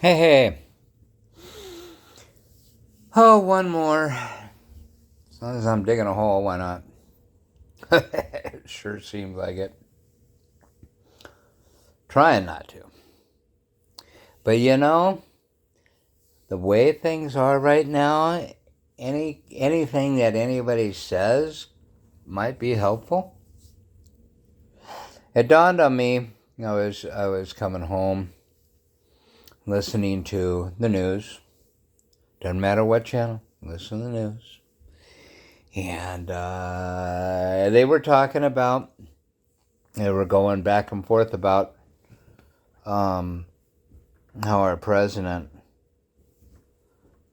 Hey, hey. Oh, one more. As long as I'm digging a hole, why not? It sure seems like it. Trying not to. But the way things are right now, anything that anybody says might be helpful. It dawned on me. I was coming home, listening to the news. Doesn't matter what channel. Listen to the news. And they were talking about. They were going back and forth about um, how our president,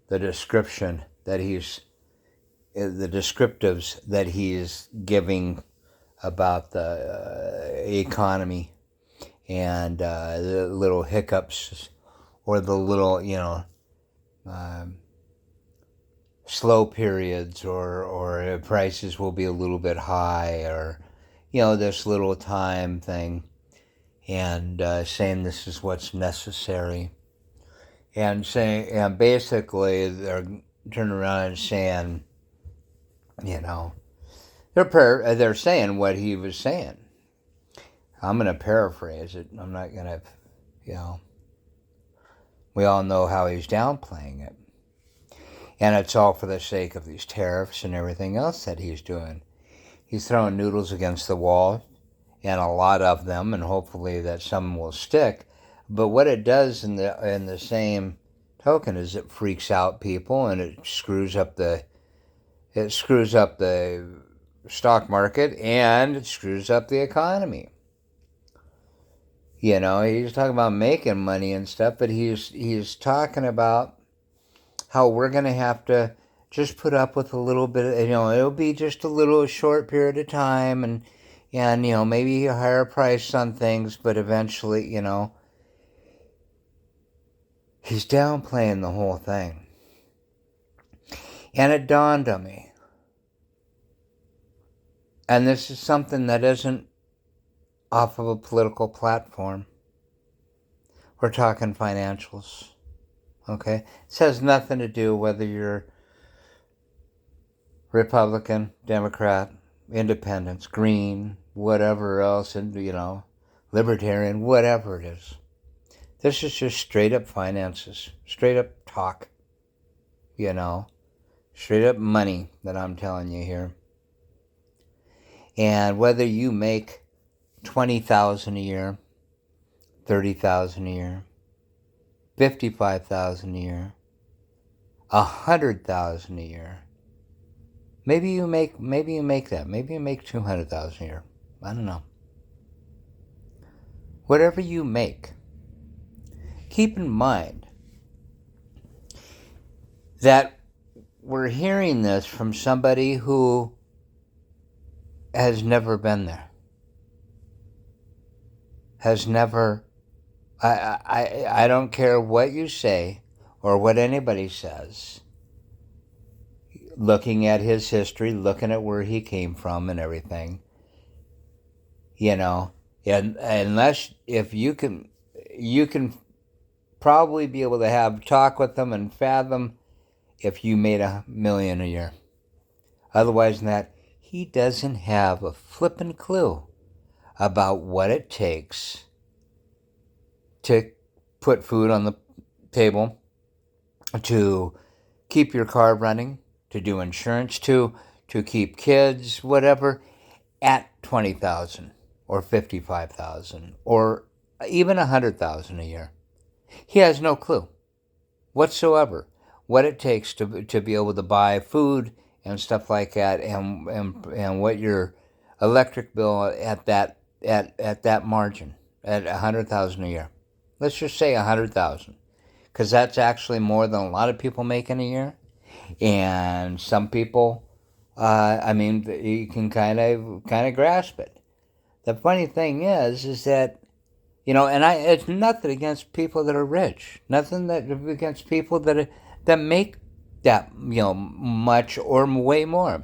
the description that the descriptives that he's giving about the economy and the little hiccups or the little, um, slow periods or prices will be a little bit high or, this little time thing and saying this is what's necessary. And basically they're turning around and saying, you know, they're saying what he was saying. I'm going to paraphrase it. I'm not going to, you know, we all know how he's downplaying it. And it's all for the sake of these tariffs and everything else that he's doing. He's throwing noodles against the wall, and a lot of them, and hopefully that some will stick. But what it does in the same token is it freaks out people and it screws up the stock market and it screws up the economy. He's talking about making money and stuff, but he's talking about how we're going to have to just put up with a little bit of, it'll be just a little short period of time and maybe a higher price on things, but eventually, he's downplaying the whole thing. And it dawned on me. And this is something that isn't off of a political platform. We're talking financials. Okay? This has nothing to do whether you're Republican, Democrat, Independents, Green, whatever else, and Libertarian, whatever it is. This is just straight up finances, straight up talk, straight up money that I'm telling you here. And whether you make $20,000 a year, $30,000 a year, $55,000 a year, $100,000 a year, maybe you make that. Maybe you make $200,000 a year. I don't know. Whatever you make, keep in mind that we're hearing this from somebody who has never been there. Has never. I don't care what you say or what anybody says. Looking at his history, looking at where he came from and everything, and unless if you can probably be able to have talk with them and fathom if you made $1 million a year. Otherwise than that, he doesn't have a flippin' clue about what it takes to put food on the table, to keep your car running, to do insurance, to keep kids, whatever, at 20,000 or 55,000 or even 100,000 a year. He has no clue whatsoever what it takes to be able to buy food and stuff like that, and what your electric bill at that margin at 100,000 a year. Let's just say 100,000, because that's actually more than a lot of people make in a year, and some people, you can kind of grasp it. The funny thing is that it's nothing against people that are rich, nothing that against people that make that much or way more.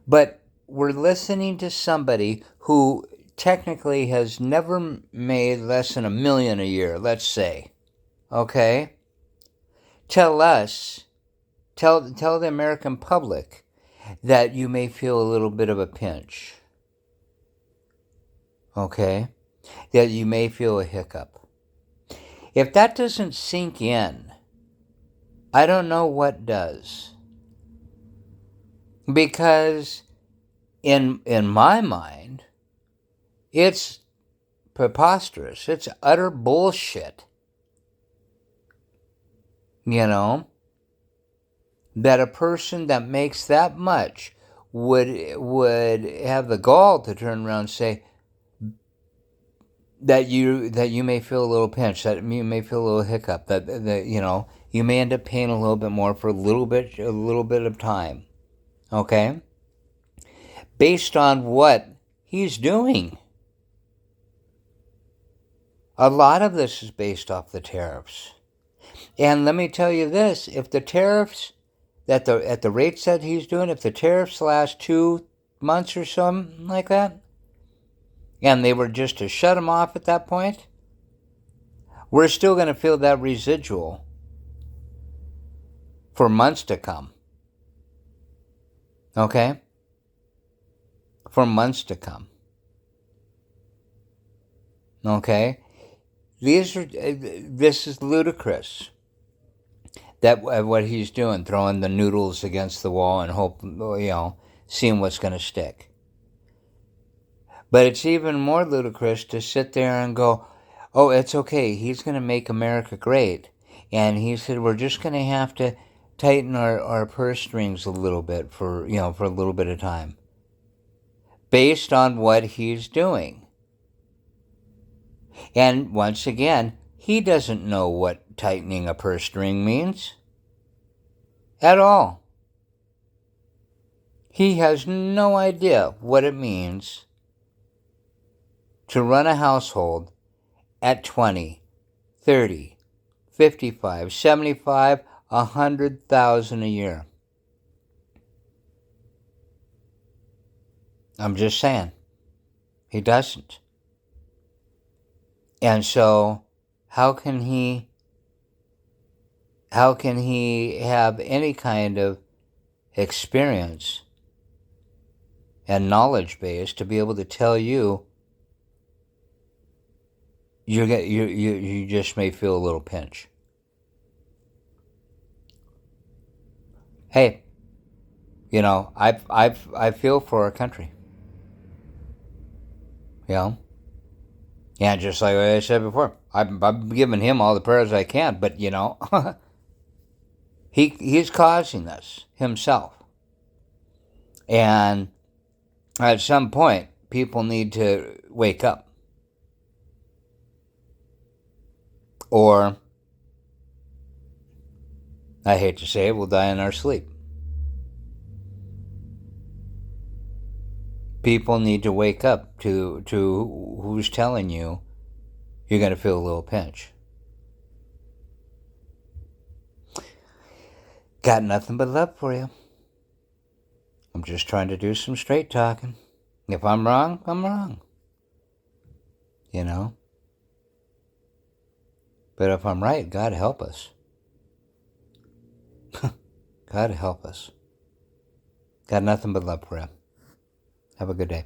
But we're listening to somebody who technically has never made less than $1 million a year, let's say. okay? Tell us, tell the American public that you may feel a little bit of a pinch, okay? That you may feel a hiccup. If that doesn't sink in, I don't know what does. Because in my mind, it's preposterous. It's utter bullshit. You know, that a person that makes that much would have the gall to turn around and say that you may feel a little pinch, that you may feel a little hiccup, that you may end up paying a little bit more for a little bit of time. Okay? Based on what he's doing. A lot of this is based off the tariffs. And let me tell you this, if the tariffs, at the rates that he's doing, if the tariffs last 2 months or something like that, and they were just to shut them off at that point, we're still going to feel that residual for months to come. Okay? For months to come. Okay? This is ludicrous. That what he's doing, throwing the noodles against the wall and seeing what's going to stick. But it's even more ludicrous to sit there and go, "Oh, it's okay. He's going to make America great," and he said, "We're just going to have to tighten our purse strings a little bit for a little bit of time," based on what he's doing. And once again, he doesn't know what tightening a purse string means. At all. He has no idea what it means to run a household at 20, 30, 55, 75, 100,000 a year. I'm just saying. He doesn't. And so, how can he have any kind of experience and knowledge base to be able to tell you you just may feel a little pinch? Hey, I feel for our country. Yeah, just like I said before, I'm giving him all the prayers I can, but he's causing this himself. And at some point, people need to wake up. Or, I hate to say it, we'll die in our sleep. People need to wake up to who's telling you you're going to feel a little pinch. Got nothing but love for you. I'm just trying to do some straight talking. If I'm wrong, I'm wrong. But if I'm right, God help us. God help us. Got nothing but love for you. Have a good day.